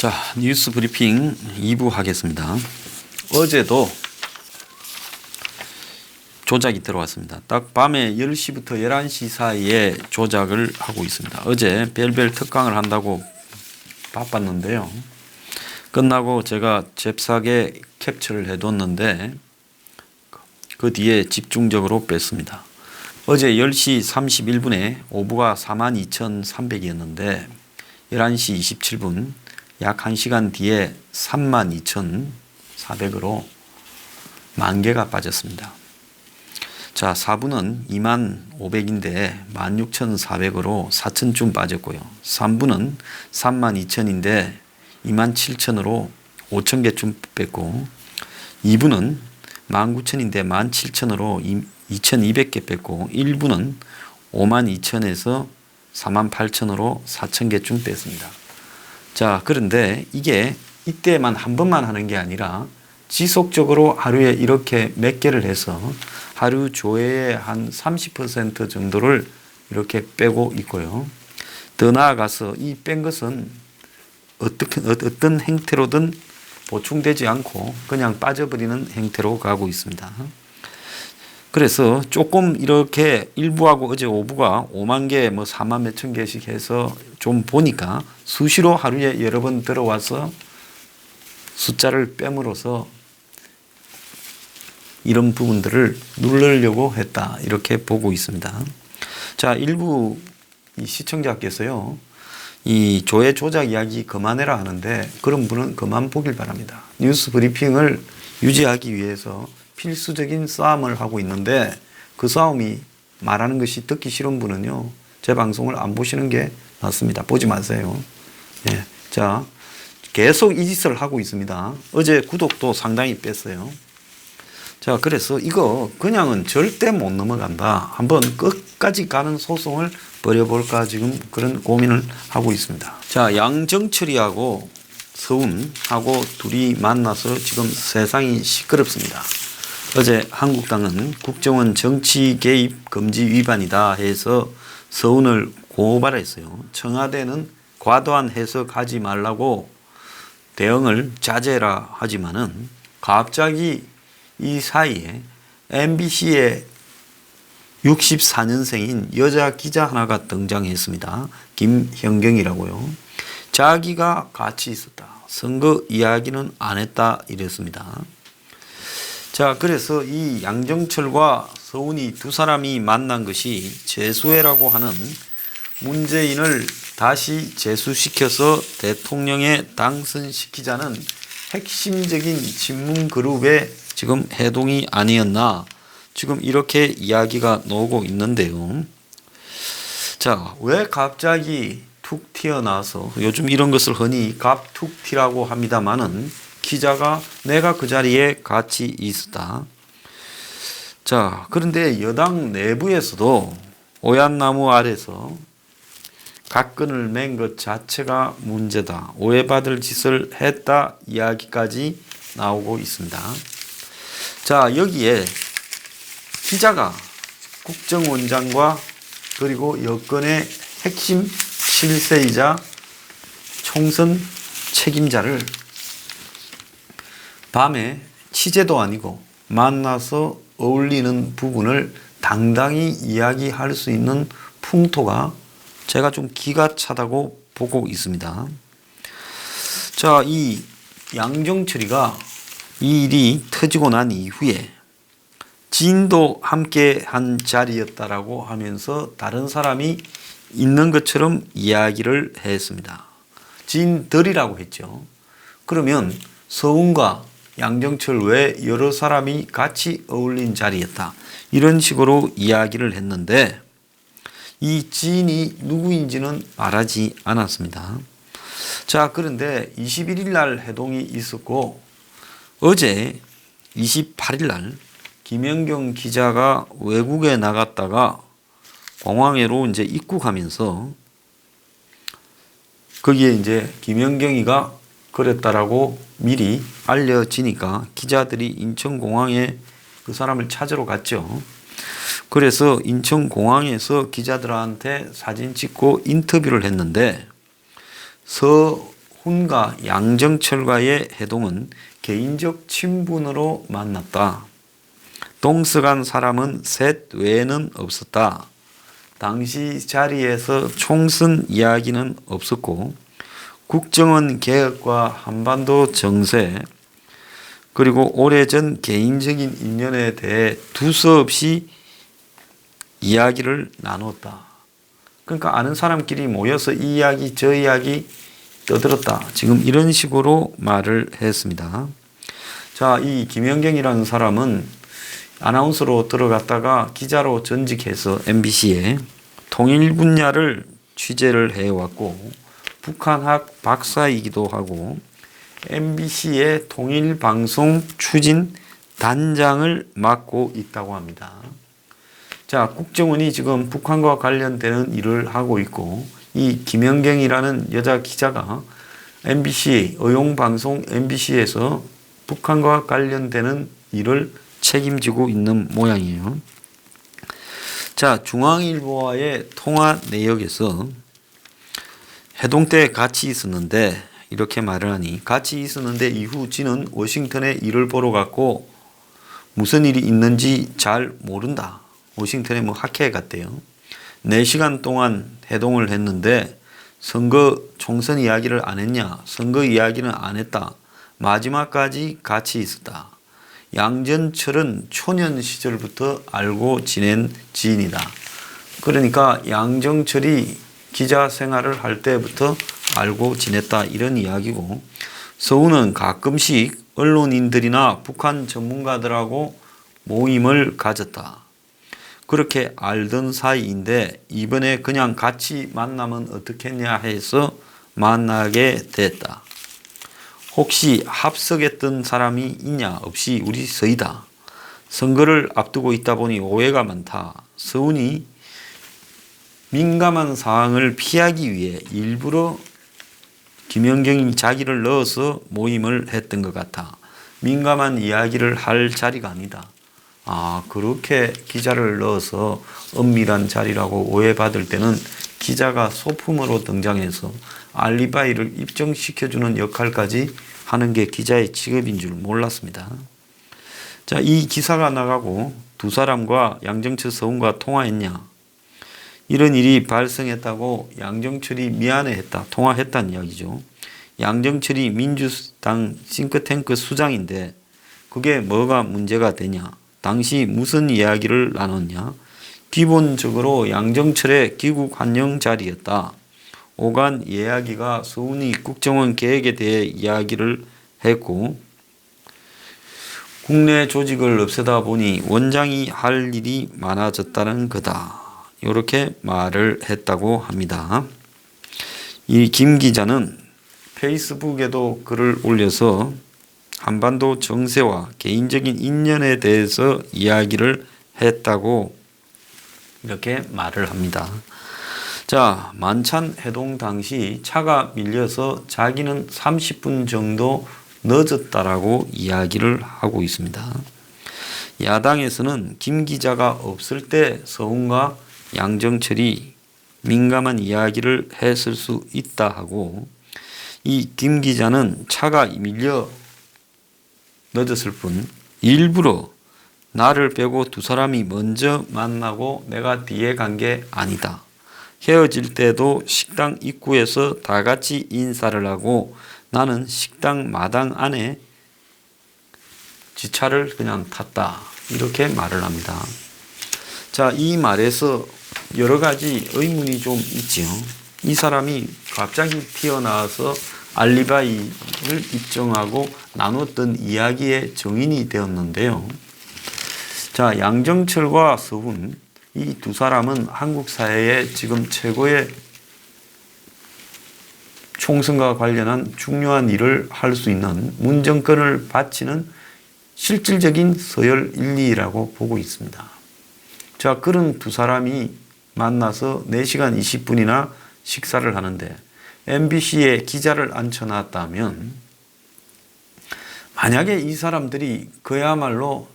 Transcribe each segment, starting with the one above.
자, 뉴스 브리핑 2부 하겠습니다. 어제도 조작이 들어왔습니다. 딱 밤에 10시부터 11시 사이에 조작을 하고 있습니다. 어제 별별 특강을 한다고 바빴는데요. 끝나고 제가 잽싸게 캡처를 해뒀는데 그 뒤에 집중적으로 뺐습니다. 어제 10시 31분에 오브가 42,300이었는데 11시 27분 약 1시간 뒤에 32,400으로 만 개가 빠졌습니다. 자, 4분은 25,500인데 16,400으로 4,000쯤 빠졌고요. 3분은 32,000인데 27,000으로 5,000개쯤 뺐고 2분은 19,000인데 17,000으로 2,200개 뺐고 1분은 52,000에서 48,000으로 4,000개쯤 뺐습니다. 자, 그런데 이게 이때만 한 번만 하는 게 아니라 지속적으로 하루에 이렇게 몇 개를 해서 하루 조회의 한 30% 정도를 이렇게 빼고 있고요. 더 나아가서 이 뺀 것은 어떤 행태로든 보충되지 않고 그냥 빠져버리는 행태로 가고 있습니다. 그래서 조금 이렇게 일부하고 어제 오부가 5만 개, 4만 몇천 개씩 해서 좀 보니까 수시로 하루에 여러 번 들어와서 숫자를 뺨으로써 이런 부분들을 누르려고 했다. 이렇게 보고 있습니다. 자, 일부 시청자께서요, 이 조회 조작 이야기 그만해라 하는데 그런 분은 그만 보길 바랍니다. 뉴스 브리핑을 유지하기 위해서 필수적인 싸움을 하고 있는데 그 싸움이 말하는 것이 듣기 싫은 분은요, 제 방송을 안 보시는 게 낫습니다. 보지 마세요. 예. 자, 계속 이 짓을 하고 있습니다. 어제 구독도 상당히 뺐어요. 자, 그래서 이거 그냥은 절대 못 넘어간다. 한번 끝까지 가는 소송을 벌여볼까 지금 그런 고민을 하고 있습니다. 자, 양정철이하고 서훈하고 둘이 만나서 지금 세상이 시끄럽습니다. 어제 한국당은 국정원 정치 개입 금지 위반이다 해서 서훈을 고발했어요. 청와대는 과도한 해석하지 말라고 대응을 자제라 하지만은 갑자기 이 사이에 MBC의 64년생인 여자 기자 하나가 등장했습니다. 김현경이라고요. 자기가 같이 있었다. 선거 이야기는 안 했다 이랬습니다. 자, 그래서 이 양정철과 서훈이 두 사람이 만난 것이 재수회라고 하는 문재인을 다시 재수시켜서 대통령에 당선시키자는 핵심적인 친문 그룹의 지금 해동이 아니었나 지금 이렇게 이야기가 나오고 있는데요. 자, 왜 갑자기 툭 튀어나와서 요즘 이런 것을 흔히 갑툭튀라고 합니다만은 기자가 내가 그 자리에 같이 있었다. 자, 그런데 여당 내부에서도 오얏나무 아래서 각근을 맨 것 자체가 문제다. 오해받을 짓을 했다 이야기까지 나오고 있습니다. 자, 여기에 기자가 국정원장과 그리고 여권의 핵심 실세이자 총선 책임자를 밤에 취재도 아니고 만나서 어울리는 부분을 당당히 이야기할 수 있는 풍토가 제가 좀 기가 차다고 보고 있습니다. 자, 이 양정철이가 이 일이 터지고 난 이후에 지인도 함께 한 자리였다라고 하면서 다른 사람이 있는 것처럼 이야기를 했습니다. 지인들이라고 했죠. 그러면 서훈과 양정철 외 여러 사람이 같이 어울린 자리였다. 이런 식으로 이야기를 했는데 이 지인이 누구인지는 말하지 않았습니다. 자, 그런데 21일 날 해동이 있었고 어제 28일 날 김연경 기자가 외국에 나갔다가 공항에로 이제 입국하면서 거기에 이제 김연경이가 그랬다라고 미리 알려지니까 기자들이 인천공항에 그 사람을 찾으러 갔죠. 그래서 인천공항에서 기자들한테 사진 찍고 인터뷰를 했는데 훈과 양정철과의 해동은 개인적 친분으로 만났다. 동서간 사람은 셋 외에는 없었다. 당시 자리에서 총선 이야기는 없었고 국정원 개혁과 한반도 정세 그리고 오래전 개인적인 인연에 대해 두서없이 이야기를 나눴다. 그러니까 아는 사람끼리 모여서 이 이야기 저 이야기 떠들었다. 지금 이런 식으로 말을 했습니다. 자, 이 김연경이라는 사람은 아나운서로 들어갔다가 기자로 전직해서 MBC에 통일 분야를 취재를 해왔고 북한학 박사이기도 하고 MBC의 통일방송 추진 단장을 맡고 있다고 합니다. 자, 국정원이 지금 북한과 관련되는 일을 하고 있고 이 김연경이라는 여자 기자가 MBC, 의용방송 MBC에서 북한과 관련되는 일을 책임지고 있는 모양이에요. 자, 중앙일보와의 통화 내역에서 해동 때 같이 있었는데 이렇게 말을 하니 같이 있었는데 이후 지는 워싱턴에 일을 보러 갔고 무슨 일이 있는지 잘 모른다. 워싱턴에 뭐 학회에 갔대요. 4시간 동안 해동을 했는데 선거 총선 이야기를 안 했냐? 선거 이야기는 안 했다. 마지막까지 같이 있었다. 양전철은 초년 시절부터 알고 지낸 지인이다. 그러니까 양정철이 기자 생활을 할 때부터 알고 지냈다 이런 이야기고 서훈은 가끔씩 언론인들이나 북한 전문가들하고 모임을 가졌다. 그렇게 알던 사이인데 이번에 그냥 같이 만나면 어떻겠냐 해서 만나게 됐다. 혹시 합석했던 사람이 있냐? 없이 우리 서이다. 선거를 앞두고 있다 보니 오해가 많다. 서훈이 민감한 사항을 피하기 위해 일부러 김연경이 자기를 넣어서 모임을 했던 것 같아. 민감한 이야기를 할 자리가 아니다. 아, 그렇게 기자를 넣어서 엄밀한 자리라고 오해받을 때는 기자가 소품으로 등장해서 알리바이를 입증시켜주는 역할까지 하는 게 기자의 직업인 줄 몰랐습니다. 자, 이 기사가 나가고 두 사람과 양정철 서훈과 통화했냐? 이런 일이 발생했다고 양정철이 미안해했다. 통화했다는 이야기죠. 양정철이 민주당 싱크탱크 수장인데 그게 뭐가 문제가 되냐? 당시 무슨 이야기를 나눴냐? 기본적으로 양정철의 귀국 환영 자리였다. 오간 이야기가 서훈이 국정원 계획에 대해 이야기를 했고 국내 조직을 없애다 보니 원장이 할 일이 많아졌다는 거다. 이렇게 말을 했다고 합니다. 이 김 기자는 페이스북에도 글을 올려서 한반도 정세와 개인적인 인연에 대해서 이야기를 했다고 이렇게 말을 합니다. 자, 만찬 해동 당시 차가 밀려서 자기는 30분 정도 늦었다라고 이야기를 하고 있습니다. 야당에서는 김 기자가 없을 때 서훈과 양정철이 민감한 이야기를 했을 수 있다 하고 이 김 기자는 차가 밀려 늦었을 뿐 일부러 나를 빼고 두 사람이 먼저 만나고 내가 뒤에 간 게 아니다. 헤어질 때도 식당 입구에서 다 같이 인사를 하고 나는 식당 마당 안에 지차를 그냥 탔다. 이렇게 말을 합니다. 자, 이 말에서 여러 가지 의문이 좀 있지요. 이 사람이 갑자기 튀어나와서 알리바이를 입증하고 나눴던 이야기의 정인이 되었는데요. 자, 양정철과 서훈 이 두 사람은 한국 사회의 지금 최고의 총선과 관련한 중요한 일을 할 수 있는 문 정권을 바치는 실질적인 서열 1, 2라고 보고 있습니다. 자, 그런 두 사람이 만나서 4시간 20분이나 식사를 하는데 MBC에 기자를 앉혀놨다면 만약에 이 사람들이 그야말로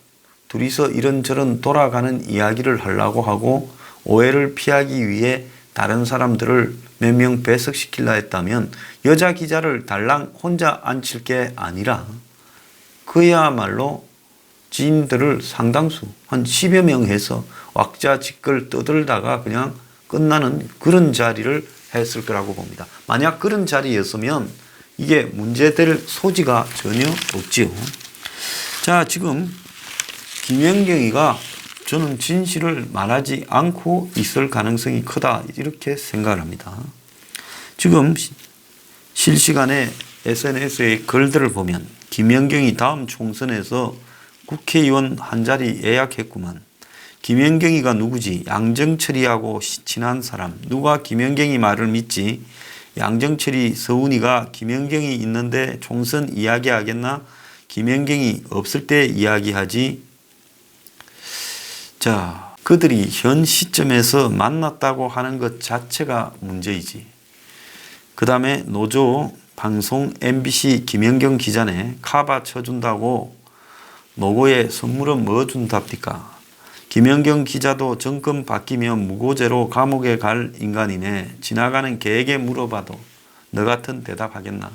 둘이서 이런저런 돌아가는 이야기를 하려고 하고 오해를 피하기 위해 다른 사람들을 몇 명 배석시키려 했다면 여자 기자를 달랑 혼자 앉힐 게 아니라 그야말로 지인들을 상당수 한 10여 명 해서 왁자지껄 떠들다가 그냥 끝나는 그런 자리를 했을 거라고 봅니다. 만약 그런 자리였으면 이게 문제될 소지가 전혀 없지요. 자, 지금 김연경이가 저는 진실을 말하지 않고 있을 가능성이 크다 이렇게 생각을 합니다. 지금 실시간에 SNS의 글들을 보면 김연경이 다음 총선에서 국회의원 한 자리 예약했구만. 김연경이가 누구지? 양정철이하고 친한 사람. 누가 김연경이 말을 믿지? 양정철이 서훈이가 김연경이 있는데 총선 이야기하겠나? 김연경이 없을 때 이야기하지. 자, 그들이 현 시점에서 만났다고 하는 것 자체가 문제이지. 그 다음에 노조 방송 MBC 김연경 기자네 카바 쳐준다고 노고에 선물은 뭐 준답니까? 김연경 기자도 정권 바뀌면 무고죄로 감옥에 갈 인간이네. 지나가는 개에게 물어봐도 너 같은 대답하겠나?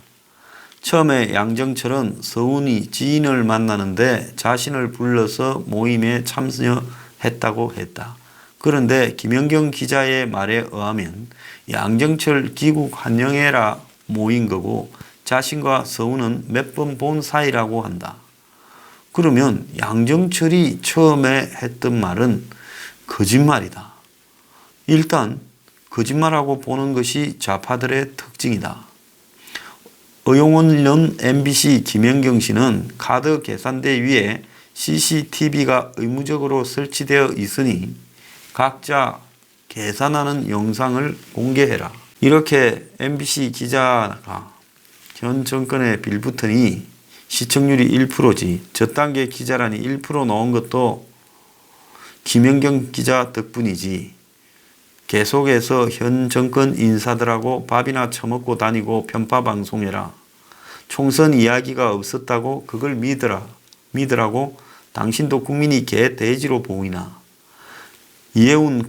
처음에 양정철은 서훈이 지인을 만나는데 자신을 불러서 모임에 참여했다고 했다. 그런데 김연경 기자의 말에 의하면 양정철 귀국 환영회라 모인 거고 자신과 서훈은 몇 번 본 사이라고 한다. 그러면 양정철이 처음에 했던 말은 거짓말이다. 일단 거짓말하고 보는 것이 좌파들의 특징이다. 의용원 MBC 김연경 씨는 카드 계산대 위에 CCTV가 의무적으로 설치되어 있으니 각자 계산하는 영상을 공개해라. 이렇게 MBC 기자가 현 정권에 빌붙으니 시청률이 1%지. 저단계 기자란이 1% 넣은 것도 김연경 기자 덕분이지. 계속해서 현 정권 인사들하고 밥이나 처먹고 다니고 편파 방송해라. 총선 이야기가 없었다고 그걸 믿으라고 당신도 국민이 개 돼지로 보이나. 이해운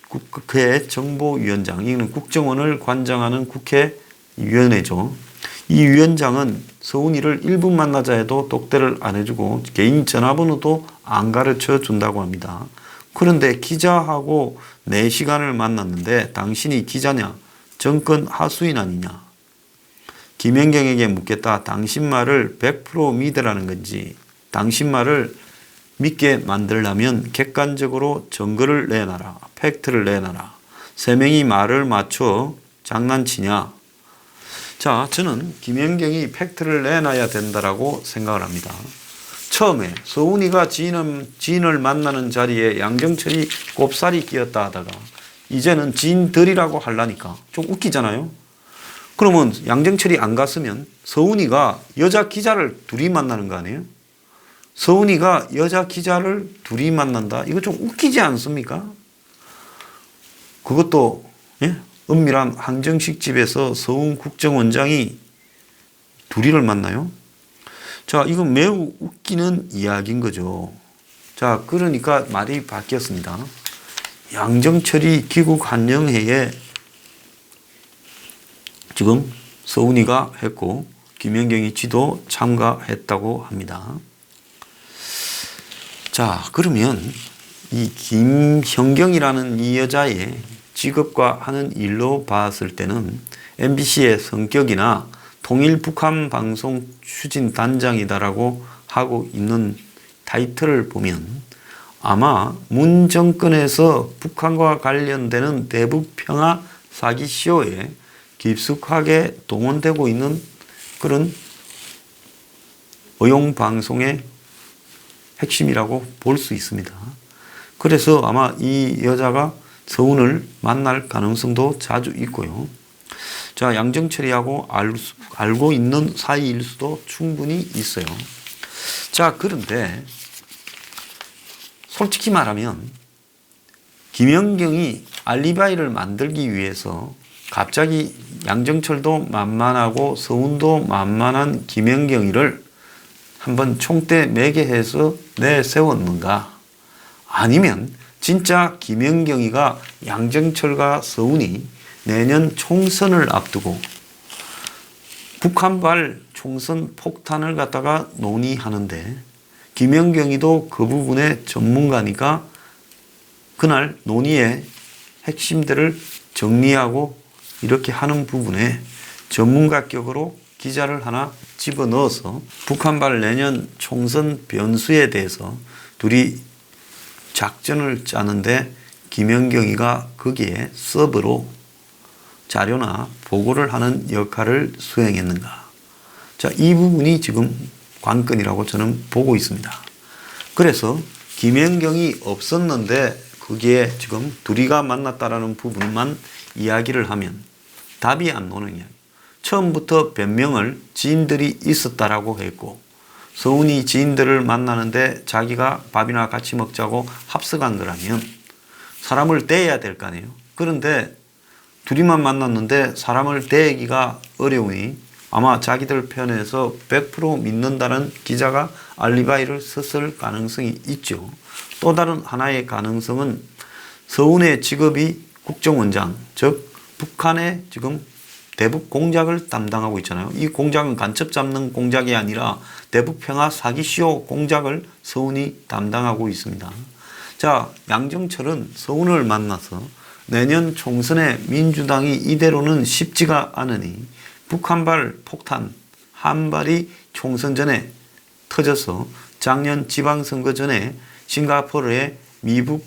국회 정보위원장, 이는 국정원을 관장하는 국회위원회죠. 이 위원장은 서훈이를 1분 만나자 해도 똑대를 안 해주고 개인 전화번호도 안 가르쳐 준다고 합니다. 그런데 기자하고 4시간을 만났는데 당신이 기자냐? 정권 하수인 아니냐? 김연경에게 묻겠다. 당신 말을 100% 믿으라는 건지 당신 말을 믿게 만들려면 객관적으로 증거를 내놔라. 팩트를 내놔라. 3명이 말을 맞춰 장난치냐? 자, 저는 김연경이 팩트를 내놔야 된다라고 생각을 합니다. 처음에 서훈이가 지인을 만나는 자리에 양정철이 꼽살이 끼었다 하다가 이제는 지인들이라고 하려니까 좀 웃기잖아요. 그러면 양정철이 안 갔으면 서훈이가 여자 기자를 둘이 만나는 거 아니에요? 서훈이가 여자 기자를 둘이 만난다? 이거 좀 웃기지 않습니까? 그것도 은밀한 항정식 집에서 서훈 국정원장이 둘이를 만나요? 자, 이건 매우 웃기는 이야기인 거죠. 자, 그러니까 말이 바뀌었습니다. 양정철이 귀국 환영회에 지금 서훈이가 했고 김연경이 지도 참가했다고 합니다. 자, 그러면 이 김현경이라는 이 여자의 직업과 하는 일로 봤을 때는 MBC의 성격이나 통일 북한 방송 추진 단장이다라고 하고 있는 타이틀을 보면 아마 문 정권에서 북한과 관련되는 대북 평화 사기 쇼에 깊숙하게 동원되고 있는 그런 의용 방송의 핵심이라고 볼 수 있습니다. 그래서 아마 이 여자가 서훈을 만날 가능성도 자주 있고요. 자, 양정철이하고 알고 있는 사이일 수도 충분히 있어요. 자, 그런데 솔직히 말하면 김연경이 알리바이를 만들기 위해서 갑자기 양정철도 만만하고 서훈도 만만한 김연경이를 한번 총대 매게 해서 내세웠는가? 아니면 진짜 김연경이가 양정철과 서훈이 내년 총선을 앞두고 북한발 총선 폭탄을 갖다가 논의하는데 김연경이도 그 부분의 전문가니까 그날 논의의 핵심들을 정리하고 이렇게 하는 부분에 전문가격으로 기자를 하나 집어넣어서 북한발 내년 총선 변수에 대해서 둘이 작전을 짜는데 김연경이가 거기에 서브로 자료나 보고를 하는 역할을 수행했는가. 자, 이 부분이 지금 관건이라고 저는 보고 있습니다. 그래서 김연경이 없었는데 거기에 지금 둘이가 만났다라는 부분만 이야기를 하면 답이 안 나오는 이야기. 처음부터 변명을 지인들이 있었다라고 했고 서훈이 지인들을 만나는데 자기가 밥이나 같이 먹자고 합석한 거라면 사람을 대해야 될 거 아니에요. 그런데 둘이만 만났는데 사람을 대하기가 어려우니 아마 자기들 편에서 100% 믿는다는 기자가 알리바이를 썼을 가능성이 있죠. 또 다른 하나의 가능성은 서훈의 직업이 국정원장, 즉 북한의 지금 대북 공작을 담당하고 있잖아요. 이 공작은 간첩 잡는 공작이 아니라 대북 평화 사기 시효 공작을 서훈이 담당하고 있습니다. 자, 양정철은 서훈을 만나서 내년 총선에 민주당이 이대로는 쉽지가 않으니 북한발 폭탄 한 발이 총선 전에 터져서 작년 지방선거 전에 싱가포르의 미북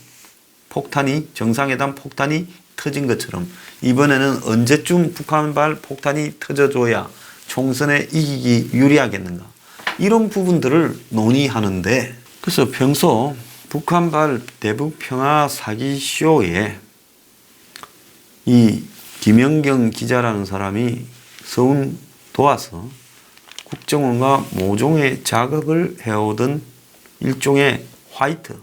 폭탄이 정상회담 폭탄이 터진 것처럼 이번에는 언제쯤 북한발 폭탄이 터져줘야 총선에 이기기 유리하겠는가. 이런 부분들을 논의하는데 그래서 평소 북한발 대북 평화 사기 쇼에 이 김연경 기자라는 사람이 서훈 도와서 국정원과 모종의 작업을 해오던 일종의 화이트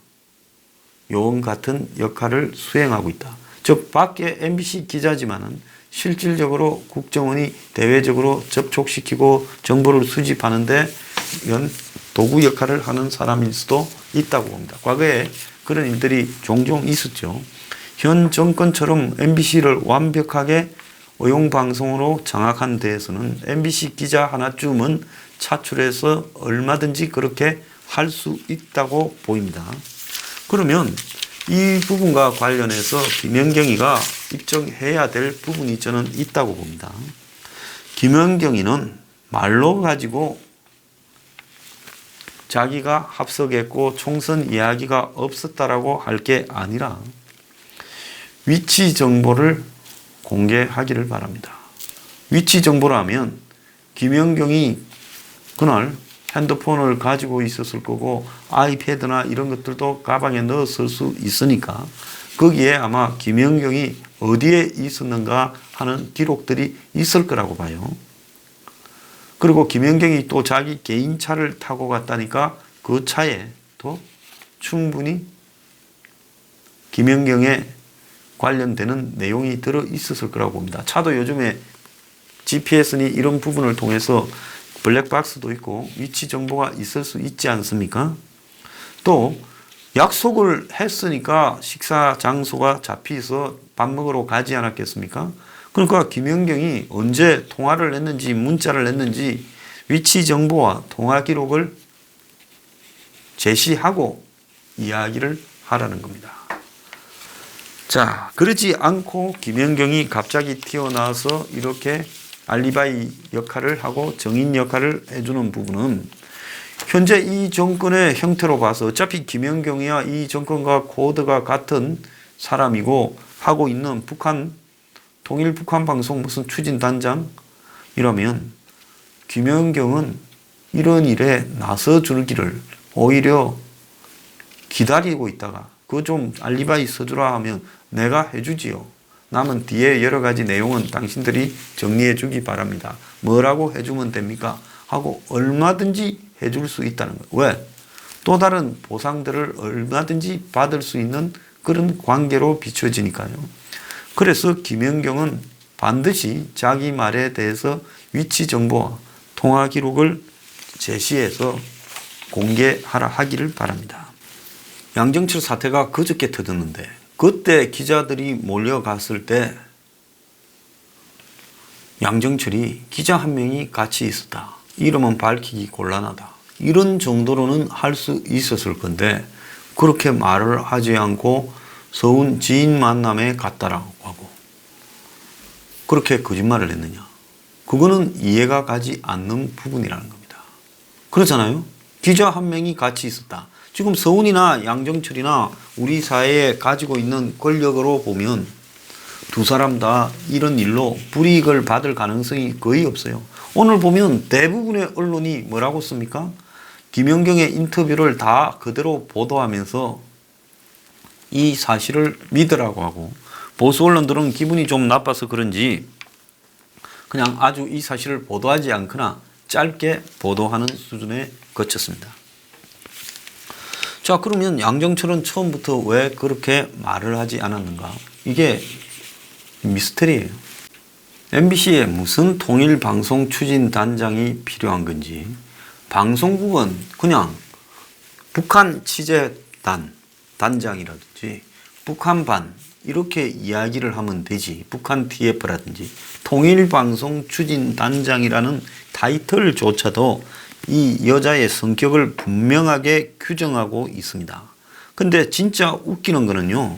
요원 같은 역할을 수행하고 있다. 즉 밖에 MBC 기자지만은 실질적으로 국정원이 대외적으로 접촉시키고 정보를 수집하는데 이런 도구 역할을 하는 사람일 수도 있다고 봅니다. 과거에 그런 일들이 종종 있었죠. 현 정권처럼 MBC를 완벽하게 의용방송으로 장악한 데에서는 MBC 기자 하나쯤은 차출해서 얼마든지 그렇게 할 수 있다고 보입니다. 그러면 이 부분과 관련해서 김연경이가 입증해야 될 부분이 저는 있다고 봅니다. 김연경이는 말로 가지고 자기가 합석했고 총선 이야기가 없었다라고 할 게 아니라 위치 정보를 공개하기를 바랍니다. 위치 정보라면 김연경이 그날 핸드폰을 가지고 있었을 거고 아이패드나 이런 것들도 가방에 넣었을 수 있으니까 거기에 아마 김연경이 어디에 있었는가 하는 기록들이 있을 거라고 봐요. 그리고 김연경이 또 자기 개인 차를 타고 갔다니까 그 차에 또 충분히 김연경에 관련되는 내용이 들어 있었을 거라고 봅니다. 차도 요즘에 GPS니 이런 부분을 통해서 블랙박스도 있고 위치 정보가 있을 수 있지 않습니까? 또 약속을 했으니까 식사 장소가 잡혀서 밥 먹으러 가지 않았겠습니까? 그러니까 김연경이 언제 통화를 했는지 문자를 했는지 위치 정보와 통화 기록을 제시하고 이야기를 하라는 겁니다. 자, 그러지 않고 김연경이 갑자기 튀어나와서 이렇게 알리바이 역할을 하고 정인 역할을 해주는 부분은 현재 이 정권의 형태로 봐서 어차피 김연경이야 이 정권과 코드가 같은 사람이고 하고 있는 북한 통일 북한 방송 무슨 추진단장 이러면 김연경은 이런 일에 나서 줄기를 오히려 기다리고 있다가 그거 좀 알리바이 써주라 하면 내가 해주지요. 남은 뒤에 여러 가지 내용은 당신들이 정리해 주기 바랍니다. 뭐라고 해주면 됩니까? 하고 얼마든지 해줄 수 있다는 거예요. 왜? 또 다른 보상들을 얼마든지 받을 수 있는 그런 관계로 비춰지니까요. 그래서 김연경은 반드시 자기 말에 대해서 위치 정보와 통화 기록을 제시해서 공개하라 하기를 바랍니다. 양정철 사태가 그저께 터졌는데 그때 기자들이 몰려갔을 때 양정철이 기자 한 명이 같이 있었다. 이름은 밝히기 곤란하다. 이런 정도로는 할 수 있었을 건데 그렇게 말을 하지 않고 서운 지인 만남에 갔다라고 하고 그렇게 거짓말을 했느냐. 그거는 이해가 가지 않는 부분이라는 겁니다. 그렇잖아요. 기자 한 명이 같이 있었다. 지금 서운이나 양정철이나 우리 사회에 가지고 있는 권력으로 보면 두 사람 다 이런 일로 불이익을 받을 가능성이 거의 없어요. 오늘 보면 대부분의 언론이 뭐라고 씁니까? 김연경의 인터뷰를 다 그대로 보도하면서 이 사실을 믿으라고 하고 보수 언론들은 기분이 좀 나빠서 그런지 그냥 아주 이 사실을 보도하지 않거나 짧게 보도하는 수준에 거쳤습니다. 자, 그러면 양정철은 처음부터 왜 그렇게 말을 하지 않았는가? 이게 미스터리예요. MBC에 무슨 통일방송추진단장이 필요한 건지 방송국은 그냥 북한 취재단 단장이라든지 북한반 이렇게 이야기를 하면 되지. 북한 TF라든지 통일방송추진단장이라는 타이틀조차도 이 여자의 성격을 분명하게 규정하고 있습니다. 근데 진짜 웃기는 거는요.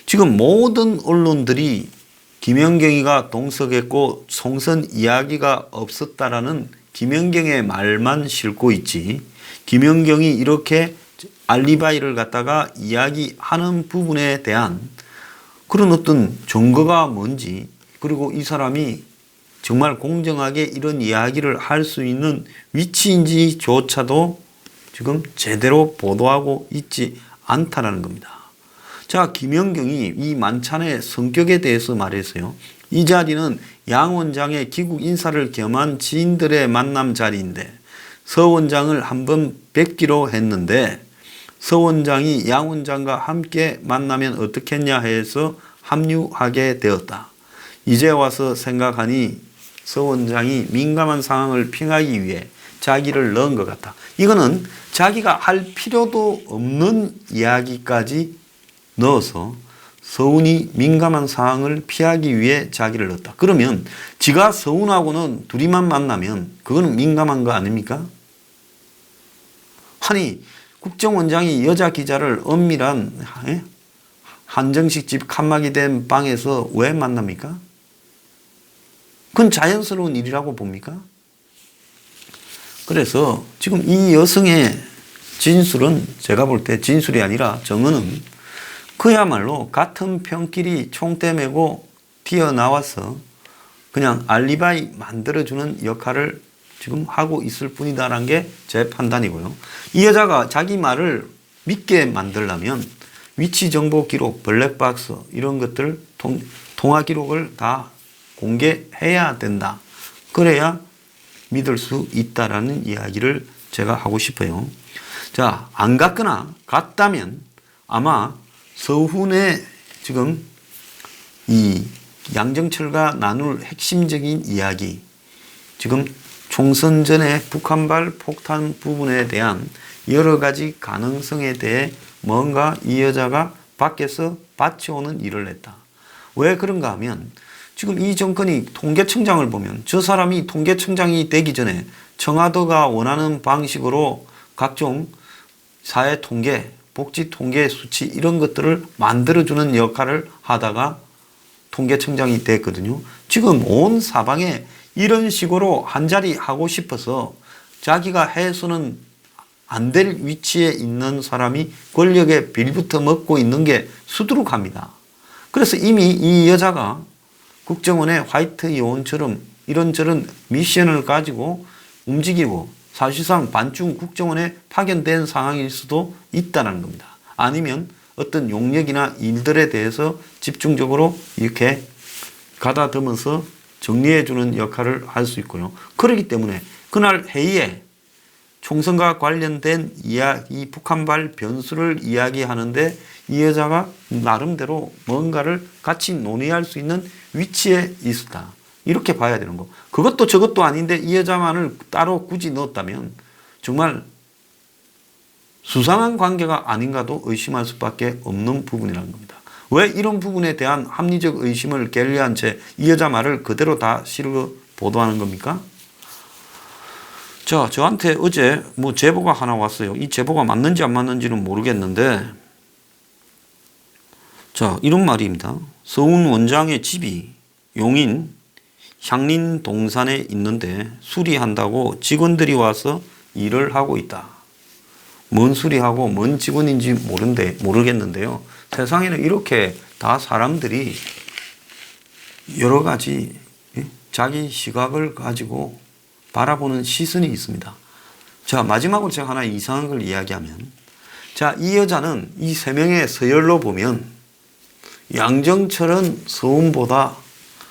지금 모든 언론들이 김연경이가 동석했고 총선 이야기가 없었다라는 김연경의 말만 싣고 있지. 김연경이 이렇게 알리바이를 갖다가 이야기하는 부분에 대한 그런 어떤 증거가 뭔지 그리고 이 사람이 정말 공정하게 이런 이야기를 할 수 있는 위치인지조차도 지금 제대로 보도하고 있지 않다라는 겁니다. 자, 김연경이 이 만찬의 성격에 대해서 말했어요. 이 자리는 양 원장의 귀국 인사를 겸한 지인들의 만남 자리인데 서 원장을 한번 뵙기로 했는데 서 원장이 양 원장과 함께 만나면 어떻겠냐 해서 합류하게 되었다. 이제 와서 생각하니 서 원장이 민감한 상황을 피하기 위해 자기를 넣은 것 같다. 이거는 자기가 할 필요도 없는 이야기까지 넣어서 서운이 민감한 상황을 피하기 위해 자기를 넣었다. 그러면 지가 서운하고는 둘이만 만나면 그거는 민감한 거 아닙니까? 아니 국정원장이 여자 기자를 은밀한 한정식 집 칸막이 된 방에서 왜 만납니까? 그건 자연스러운 일이라고 봅니까? 그래서 지금 이 여성의 진술은 제가 볼 때 진술이 아니라 정언은 그야말로 같은 편끼리 총대 메고 튀어나와서 그냥 알리바이 만들어주는 역할을 지금 하고 있을 뿐이다라는 게 제 판단이고요. 이 여자가 자기 말을 믿게 만들려면 위치 정보 기록, 블랙박스 이런 것들 통화 기록을 다 공개해야 된다. 그래야 믿을 수 있다라는 이야기를 제가 하고 싶어요. 자, 안 갔거나 갔다면 아마 서훈의 지금 이 양정철과 나눌 핵심적인 이야기, 지금 총선 전에 북한발 폭탄 부분에 대한 여러 가지 가능성에 대해 뭔가 이 여자가 밖에서 받쳐오는 일을 했다. 왜 그런가 하면 지금 이 정권이 통계청장을 보면 저 사람이 통계청장이 되기 전에 청와대가 원하는 방식으로 각종 사회 통계, 복지 통계 수치 이런 것들을 만들어주는 역할을 하다가 통계청장이 됐거든요. 지금 온 사방에 이런 식으로 한자리 하고 싶어서 자기가 해서는 안 될 위치에 있는 사람이 권력에 빌부터 먹고 있는 게 수두룩합니다. 그래서 이미 이 여자가 국정원의 화이트 요원처럼 이런저런 미션을 가지고 움직이고 사실상 반중 국정원에 파견된 상황일 수도 있다는 겁니다. 아니면 어떤 용역이나 일들에 대해서 집중적으로 이렇게 가다듬어서 정리해주는 역할을 할 수 있고요. 그렇기 때문에 그날 회의에 총선과 관련된 이야기, 북한발 변수를 이야기하는데 이 여자가 나름대로 뭔가를 같이 논의할 수 있는 위치에 있었다. 이렇게 봐야 되는 거. 그것도 저것도 아닌데 이 여자만을 따로 굳이 넣었다면 정말 수상한 관계가 아닌가도 의심할 수밖에 없는 부분이라는 겁니다. 왜 이런 부분에 대한 합리적 의심을 게을리한 채 이 여자 말을 그대로 다 실어 보도하는 겁니까? 자, 저한테 어제 뭐 제보가 하나 왔어요. 이 제보가 맞는지 안 맞는지는 모르겠는데, 자, 이런 말입니다. 서훈 원장의 집이 용인 향린동산에 있는데 수리한다고 직원들이 와서 일을 하고 있다. 뭔 수리하고 뭔 직원인지 모르겠는데요. 세상에는 이렇게 다 사람들이 여러 가지 자기 시각을 가지고 바라보는 시선이 있습니다. 자, 마지막으로 제가 하나 이상한 걸 이야기하면, 자, 이 여자는 이 세 명의 서열로 보면 양정철은 서훈보다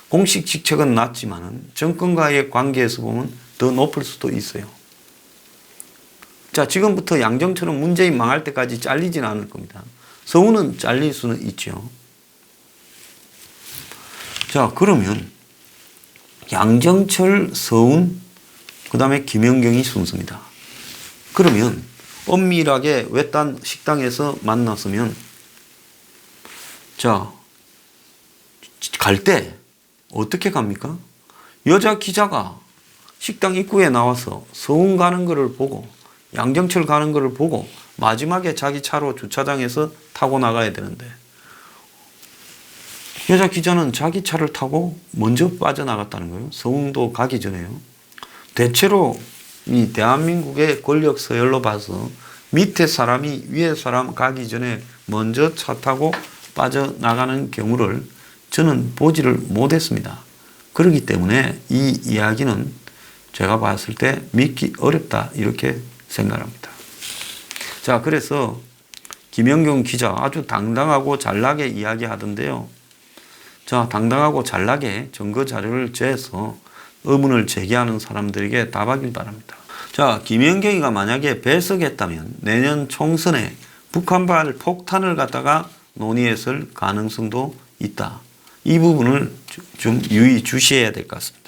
공식 직책은 낮지만 정권과의 관계에서 보면 더 높을 수도 있어요. 자, 지금부터 양정철은 문재인 망할 때까지 잘리지는 않을 겁니다. 서훈은 잘릴 수는 있죠. 자, 그러면 양정철, 서훈, 그 다음에 김연경이 순서입니다. 그러면 엄밀하게 외딴 식당에서 만났으면, 자, 갈 때 어떻게 갑니까? 여자 기자가 식당 입구에 나와서 서훈 가는 거를 보고 양정철 가는 거를 보고 마지막에 자기 차로 주차장에서 타고 나가야 되는데, 여자 기자는 자기 차를 타고 먼저 빠져나갔다는 거예요. 서훈도 가기 전에요. 대체로 이 대한민국의 권력 서열로 봐서 밑에 사람이 위에 사람 가기 전에 먼저 차 타고 빠져나가는 경우를 저는 보지를 못했습니다. 그렇기 때문에 이 이야기는 제가 봤을 때 믿기 어렵다, 이렇게 생각합니다. 자, 그래서 김연경 기자 아주 당당하고 잘나게 이야기하던데요. 자, 당당하고 잘나게 증거 자료를 제해서 의문을 제기하는 사람들에게 답하길 바랍니다. 자, 김연경이가 만약에 배석했다면 내년 총선에 북한발 폭탄을 갖다가 논의했을 가능성도 있다. 이 부분을 좀 유의 주시해야 될 것 같습니다.